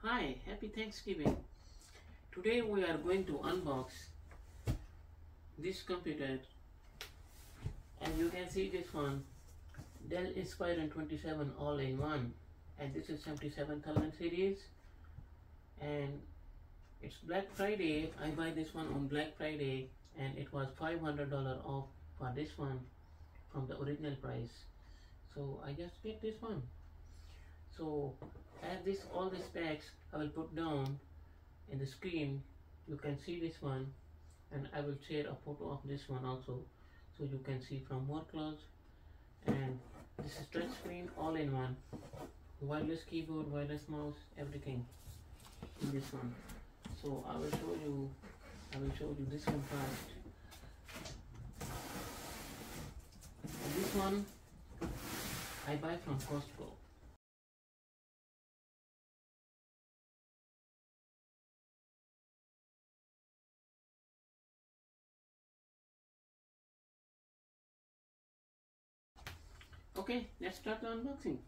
Hi, happy Thanksgiving. Today we are going to unbox this computer, and you can see this one, Dell Inspiron 27 all-in-one, and this is 77,000 series, and it's Black Friday. I buy this one on Black Friday and it was $500 off for this one from the original price, so I just get this one. So as all the specs I will put down in the screen, you can see this one, and I will share a photo of this one also so you can see from more close. And this is touch screen all-in-one, wireless keyboard, wireless mouse, everything in this one. So I will show you this one first. And this one I buy from Costco. Okay, let's start the unboxing.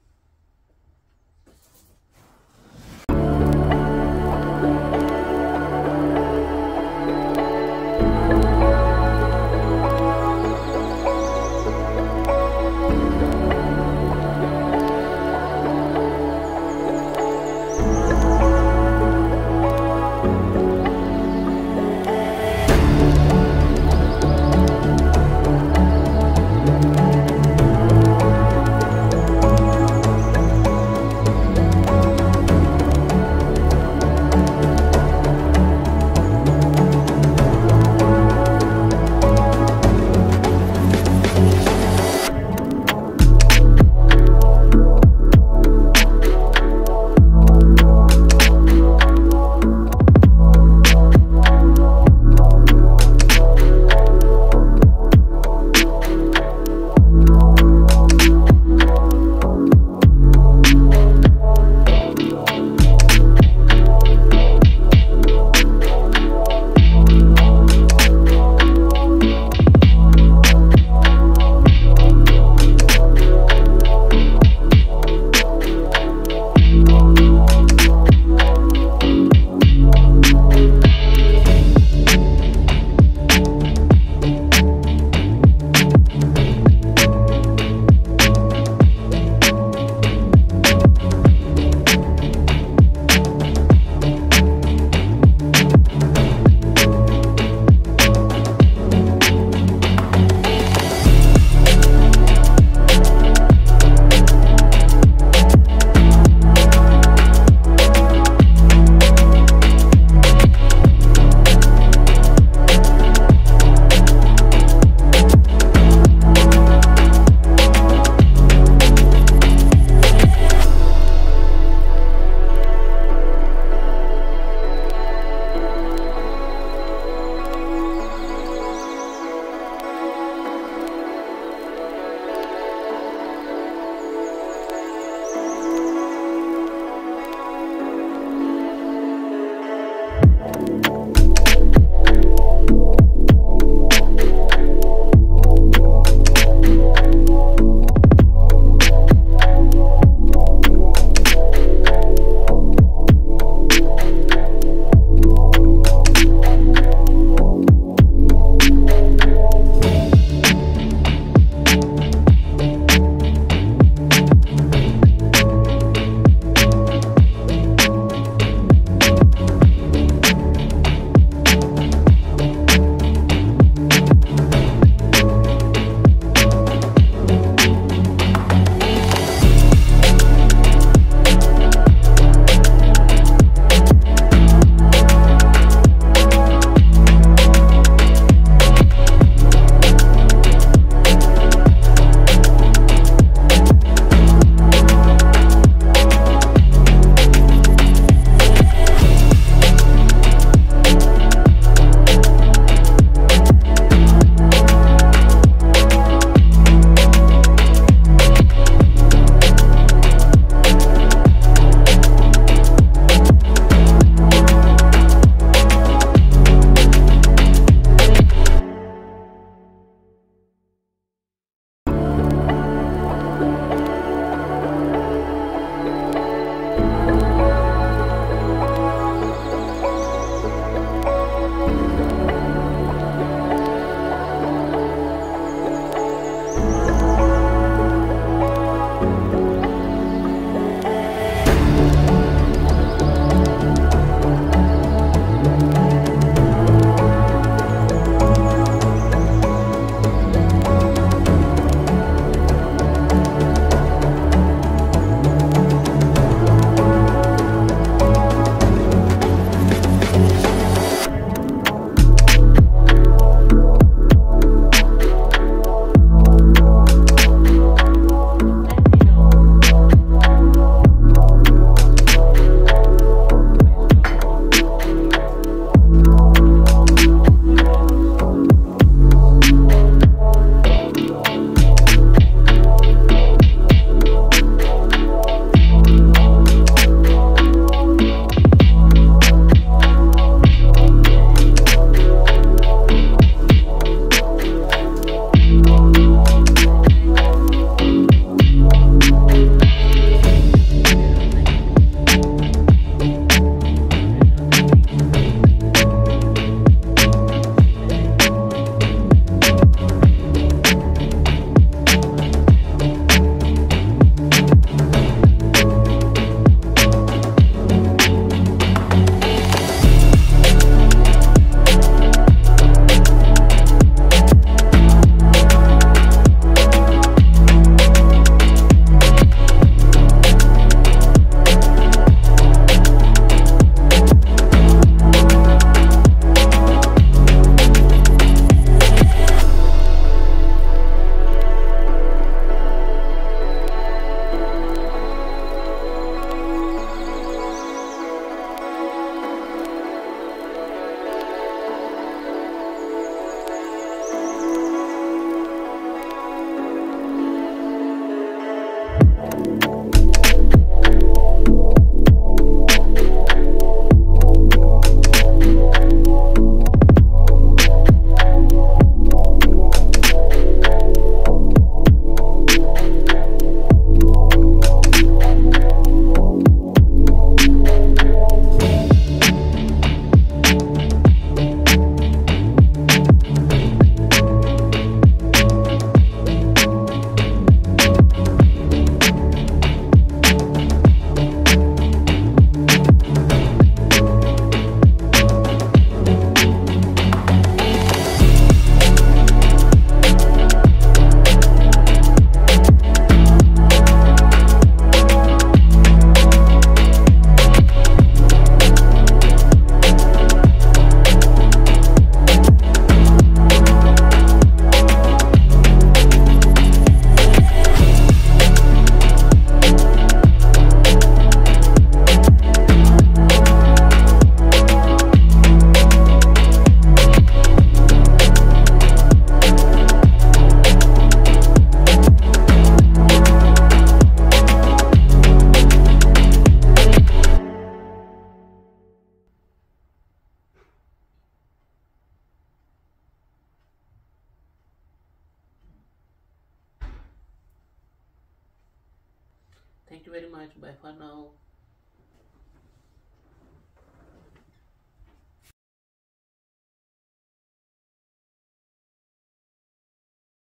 Thank you very much. Bye for now.